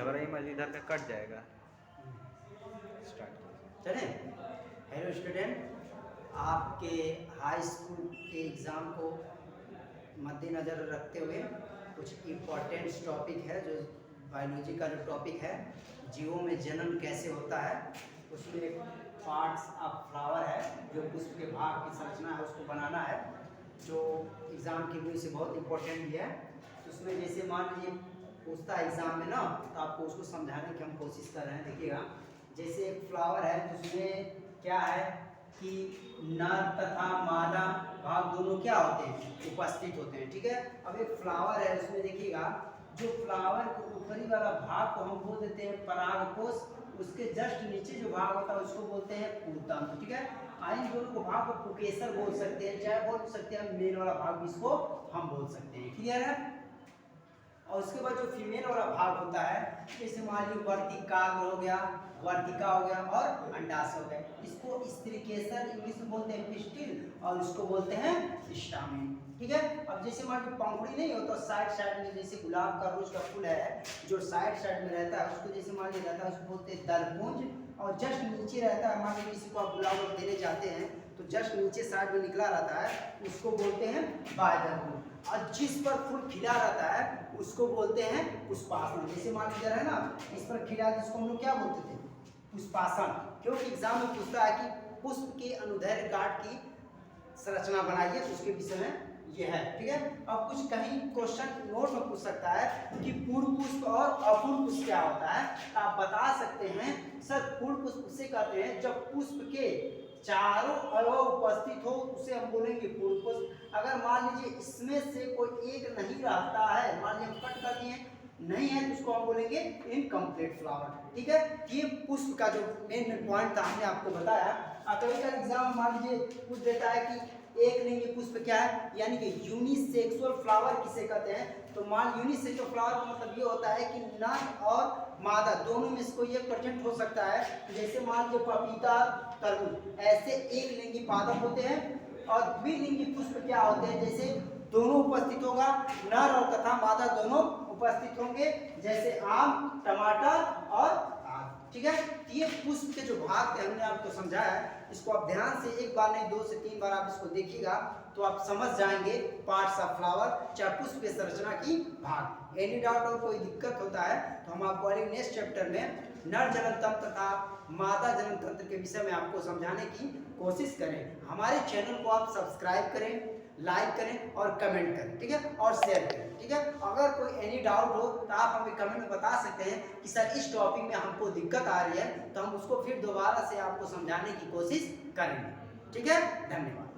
झगड़ा ही मत इधर का कट जाएगा। स्टार्ट चले। हेलो स्टूडेंट, आपके हाई स्कूल के एग्ज़ाम को मद्देनज़र रखते हुए कुछ इम्पोर्टेंट टॉपिक है। जो बायोलॉजी का जो टॉपिक है, जीवों में जन्म कैसे होता है, उसमें पार्ट्स ऑफ फ्लावर है, जो पुष्प के भाग की संरचना है उसको बनाना है, जो एग्ज़ाम के व्यू से बहुत इम्पोर्टेंट भी है। तो उसमें जैसे मान लीजिए पूछता है एग्ज़ाम में ना, तो आपको उसको समझाने की हम कोशिश कर रहे हैं। देखिएगा, जैसे एक फ्लावर है तो उसमें क्या है कि नर तथा मादा भाग दोनों क्या होते हैं, उपस्थित होते हैं। ठीक है। अब एक फ्लावर है, उसमें देखिएगा जो फ्लावर के ऊपरी वाला भाग को हम बोल देते हैं परागकोश, उसके जस्ट नीचे जो भाग होता है उसको बोलते हैं पूतंत्र। ठीक है। इन दोनों को भाग को पुकेसर बोल सकते हैं, चाहे बोल सकते हैं मेल वाला भाग भी इसको हम बोल सकते हैं। क्लियर है। और उसके बाद जो फीमेल वाला भाग होता है, जैसे मान लीजिए वर्तिकाग्र हो गया, वर्तिका हो गया और अंडाशय हो गया, इसको स्त्रीकेसर इंग्लिश में बोलते हैं पिस्टिल, और इसको बोलते हैं स्टामेन। ठीक है। अब जैसे मान लीजिए पंखुड़ी नहीं होता साइड साइड में, जैसे गुलाब का रोज का फूल है जो साइड साइड में रहता है उसको जैसे मान लीजिए रहता है उसको बोलते हैं दलपुंज, और जस्ट नीचे रहता है, मान लीजिए किसी को आप गुलाब देने जाते हैं तो जस्ट नीचे साइड में निकला रहता है उसको बोलते हैं बाह्यदलपुंज, और जिस पर फूल खिला रहता है उसको बोलते हैं पुष्पासन। जैसे मान लीजिए है ना, इस पर खिला जिसको हम लोग क्या बोलते थे, पुष्पासन। क्योंकि एग्जाम में पूछता है कि पुष्प के अनुदैर्घ्य गांठ की संरचना बनाइए, तो उसके विषय में ये है। ठीक है। अब कुछ कहीं क्वेश्चन नोट में पूछ सकता है कि पूर्ण पुष्प और अपूर्ण पुष्प क्या होता है। आप बता सकते हैं सर पूर्ण पुष्प उसे कहते हैं जब पुष्प के चारों अवयव उपस्थित हो, उसे हम बोलेंगे पूर्ण पुष्प। अगर मान लीजिए इसमें से कोई एक नहीं रहता है, मान लीजिए हम कट कर दिए नहीं है, तो उसको हम बोलेंगे इनकम्प्लीट फ्लावर। ठीक है। ये पुष्प का जो मेन पॉइंट था हमने आपको बताया। कभी कभी एग्जाम मान लीजिए पूछ देता है कि एक लिंगी पुष्प क्या है, यानी कि यूनिसेक्सुअल फ्लावर किसे कहते हैं। तो मान यूनिसेक्सुअल फ्लावर का मतलब ये होता है कि नर और मादा दोनों में से कोई एक प्रेजेंट हो सकता है। जैसे मान लीजिए पपीता, तरबूज, ऐसे एक लिंगी पादप होते हैं। और द्विलिंगी पुष्प क्या होते हैं, जैसे दोनों उपस्थित होगा, नर और तथा मादा दोनों उपस्थित होंगे, जैसे आम, टमाटर और। ठीक है। ये पुष्प के जो भाग थे हमने आपको समझाया, इसको आप ध्यान से एक बार नहीं 2 से 3 बार आप इसको देखिएगा तो आप समझ जाएंगे पार्ट्स ऑफ फ्लावर, चाहे पुष्प के संरचना की भाग। एनी डाउट और कोई दिक्कत होता है तो हम आपको नेक्स्ट चैप्टर में नर जनन तंत्र तथा मादा जनन तंत्र के विषय में आपको समझाने की कोशिश करें। हमारे चैनल को आप सब्सक्राइब करें, लाइक करें और कमेंट करें। ठीक है। और शेयर करें। ठीक है। अगर कोई एनी डाउट हो तो आप हमें कमेंट में बता सकते हैं कि सर इस टॉपिक में हमको दिक्कत आ रही है, तो हम उसको फिर दोबारा से आपको समझाने की कोशिश करेंगे। ठीक है। धन्यवाद।